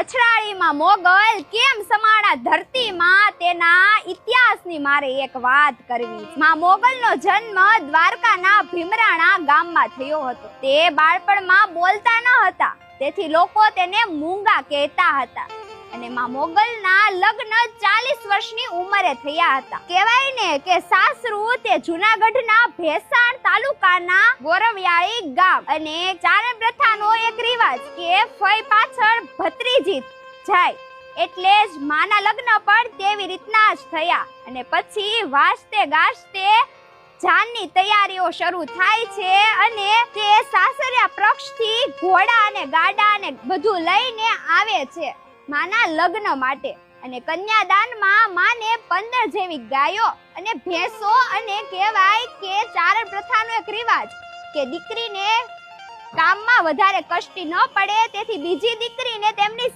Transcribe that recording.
પછડાળીમાં મોગલ કેમ સમાણા ધરતીમાં તેના ઇતિહાસની મારે એક વાત કરવી. માં મોગલનો જન્મ દ્વારકાના ભીમરાણા ગામમાં થયો હતો. તે બાળપણમાં બોલતા ન હતા, તેથી લોકો તેને મૂંગા કહેતા હતા. અને માં મોગલના લગ્ન 40 વર્ષની ઉંમરે થયા હતા. કહેવાય ને કે સાસરું તે જૂનાગઢના ભેસાણ તાલુકાના ગોરવિયાળી ગામ. અને ચારણ પ્રથાનો એક રિવાજ કે ફઈ પાછળ ભત્રીજી જાય, એટલે જ માના લગ્ન પણ તેવી રીતના જ થયા. અને પછી વાજતે ગાજતે જાનની તૈયારીઓ શરૂ થાય છે અને તે સાસરિયા પક્ષથી ઘોડા અને ગાડા અને બધું લઈને આવે છે માના લગ્ન માટે. અને કન્યાદાનમાં માને 15 જેવી ગાયો અને ભેંસો, અને કહેવાય કે ચારણ પ્રથાનો એક રિવાજ કે દીકરીને કામમાં વધારે કષ્ટી ન પડે, તેથી બીજી દીકરીને તેમની